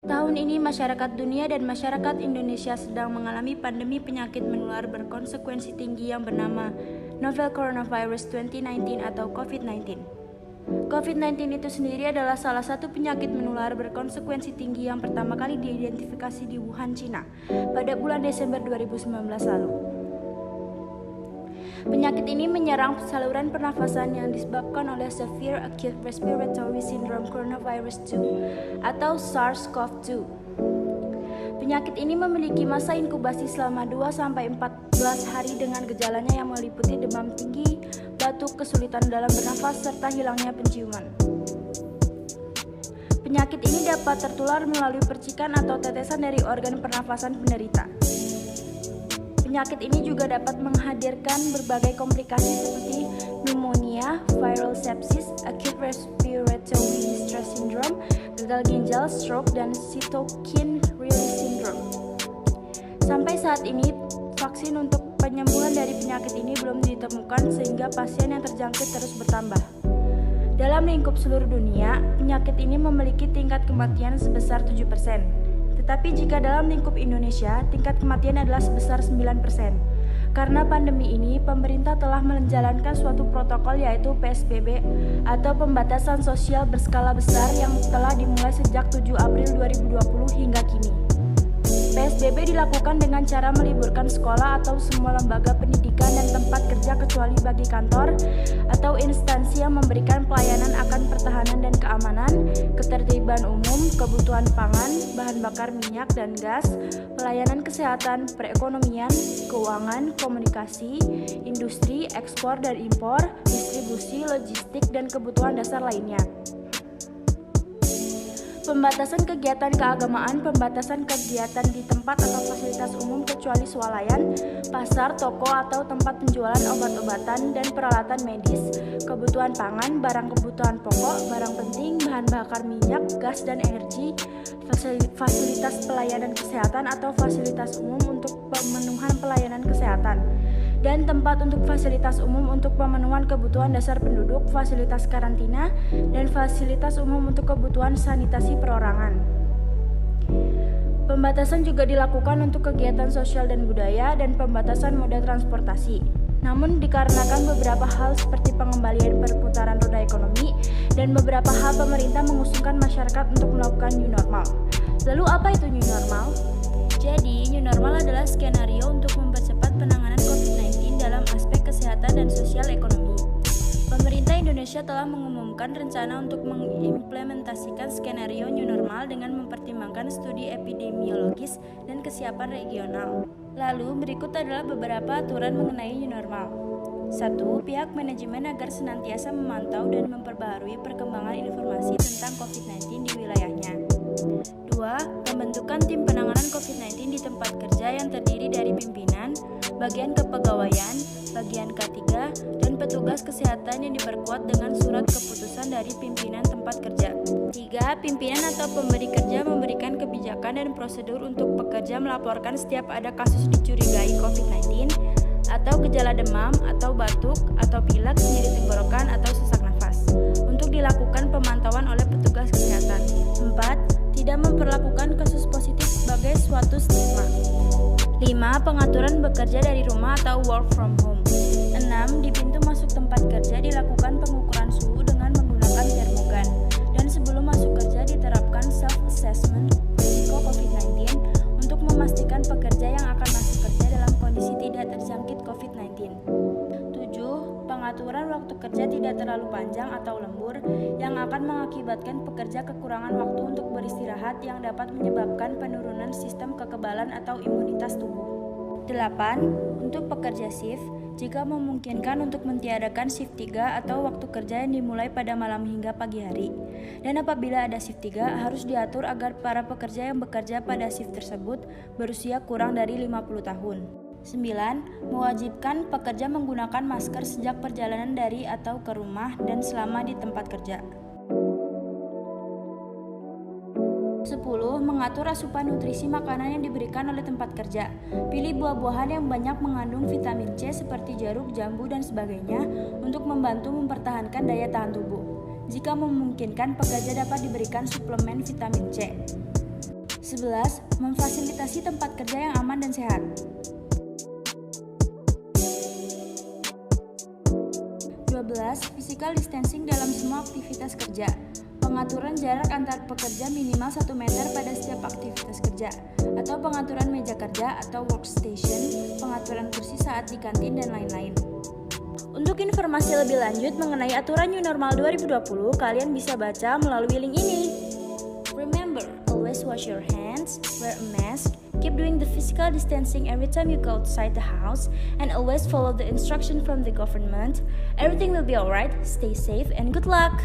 Tahun ini masyarakat dunia dan masyarakat Indonesia sedang mengalami pandemi penyakit menular berkonsekuensi tinggi yang bernama Novel Coronavirus 2019 atau COVID-19. COVID-19 itu sendiri adalah salah satu penyakit menular berkonsekuensi tinggi yang pertama kali diidentifikasi di Wuhan, Cina pada bulan Desember 2019 lalu. Penyakit ini menyerang saluran pernafasan yang disebabkan oleh Severe Acute Respiratory Syndrome Coronavirus 2 atau SARS-CoV-2. Penyakit ini memiliki masa inkubasi selama 2-14 hari dengan gejalanya yang meliputi demam tinggi, batuk, kesulitan dalam bernafas, serta hilangnya penciuman. Penyakit ini dapat tertular melalui percikan atau tetesan dari organ pernafasan penderita. Penyakit ini juga dapat menghadirkan berbagai komplikasi seperti pneumonia, viral sepsis, acute respiratory distress syndrome, gagal ginjal, stroke, dan cytokine release syndrome. Sampai saat ini, vaksin untuk penyembuhan dari penyakit ini belum ditemukan sehingga pasien yang terjangkit terus bertambah. Dalam lingkup seluruh dunia, penyakit ini memiliki tingkat kematian sebesar 7%. Tetapi jika dalam lingkup Indonesia, tingkat kematian adalah sebesar 9%. Karena pandemi ini, pemerintah telah menjalankan suatu protokol yaitu PSBB atau pembatasan sosial berskala besar yang telah dimulai sejak 7 April 2020 hingga kini. PSBB dilakukan dengan cara meliburkan sekolah atau semua lembaga pendidikan dan tempat kerja kecuali bagi kantor atau instansi yang memberikan pelayanan akan pertahanan dan keamanan, ketertiban umum, kebutuhan pangan, bahan bakar minyak dan gas, pelayanan kesehatan, perekonomian, keuangan, komunikasi, industri, ekspor dan impor, distribusi, logistik, dan kebutuhan dasar lainnya. Pembatasan kegiatan keagamaan, pembatasan kegiatan di tempat atau fasilitas umum kecuali swalayan, pasar, toko atau tempat penjualan obat-obatan dan peralatan medis, kebutuhan pangan, barang kebutuhan pokok, barang penting, bahan bakar minyak, gas dan energi, fasilitas pelayanan kesehatan atau fasilitas umum untuk pemenuhan pelayanan kesehatan, dan tempat untuk fasilitas umum untuk pemenuhan kebutuhan dasar penduduk, fasilitas karantina, dan fasilitas umum untuk kebutuhan sanitasi perorangan. Pembatasan juga dilakukan untuk kegiatan sosial dan budaya dan pembatasan moda transportasi. Namun dikarenakan beberapa hal seperti pengembalian perputaran roda ekonomi dan beberapa hal pemerintah mengusungkan masyarakat untuk melakukan new normal. Lalu apa itu new normal? Jadi, new normal adalah skenario untuk mempercepat penanganan COVID-19 dalam aspek kesehatan dan sosial ekonomi. Pemerintah Indonesia telah mengumumkan rencana untuk mengimplementasikan skenario new normal dengan mempertimbangkan studi epidemiologis dan kesiapan regional. Lalu, berikut adalah beberapa aturan mengenai new normal. 1. Pihak manajemen agar senantiasa memantau dan memperbaharui perkembangan informasi tentang COVID-19 di wilayahnya. 2. Pembentukan tim penanganan COVID-19 di tempat kerja yang terdiri dari pimpinan, bagian kepegawaian, bagian K3, dan petugas kesehatan yang diperkuat dengan surat keputusan dari pimpinan tempat kerja. 3. Pimpinan atau pemberi kerja memberikan kebijakan dan prosedur untuk pekerja melaporkan setiap ada kasus dicurigai COVID-19 atau gejala demam atau batuk atau pilek, nyeri tenggorokan atau sesak nafas untuk dilakukan pemantauan oleh petugas kesehatan. 4. Tidak memperlakukan kasus positif sebagai suatu stigma. 5. Pengaturan bekerja dari rumah atau work from home. 6. Di pintu masuk tempat kerja dilakukan pengukuran suhu dengan menggunakan termogan. Dan sebelum masuk kerja diterapkan self-assessment risiko COVID-19 untuk memastikan pekerja yang akan masuk kerja dalam kondisi tidak terjangkit COVID-19. 7. Pengaturan waktu kerja tidak terlalu panjang atau lembur yang akan mengakibatkan pekerja kekurangan waktu untuk beristirahat yang dapat menyebabkan penurunan sistem kekebalan atau imunitas tubuh. 8. Untuk pekerja shift, jika memungkinkan untuk mentiadakan shift 3 atau waktu kerja yang dimulai pada malam hingga pagi hari. Dan apabila ada shift 3, harus diatur agar para pekerja yang bekerja pada shift tersebut berusia kurang dari 50 tahun. 9. Mewajibkan pekerja menggunakan masker sejak perjalanan dari atau ke rumah dan selama di tempat kerja. 10. Mengatur asupan nutrisi makanan yang diberikan oleh tempat kerja. Pilih buah-buahan yang banyak mengandung vitamin C seperti jeruk, jambu, dan sebagainya untuk membantu mempertahankan daya tahan tubuh. Jika memungkinkan, pekerja dapat diberikan suplemen vitamin C. 11. Memfasilitasi tempat kerja yang aman dan sehat. 12. Physical distancing dalam semua aktivitas kerja. Pengaturan jarak antar pekerja minimal 1 meter pada setiap aktivitas kerja, atau pengaturan meja kerja atau workstation, pengaturan kursi saat di kantin, dan lain-lain. Untuk informasi lebih lanjut mengenai aturan New Normal 2020, kalian bisa baca melalui link ini. Remember, always wash your hands, wear a mask, keep doing the physical distancing every time you go outside the house, and always follow the instruction from the government. Everything will be alright, stay safe, and good luck!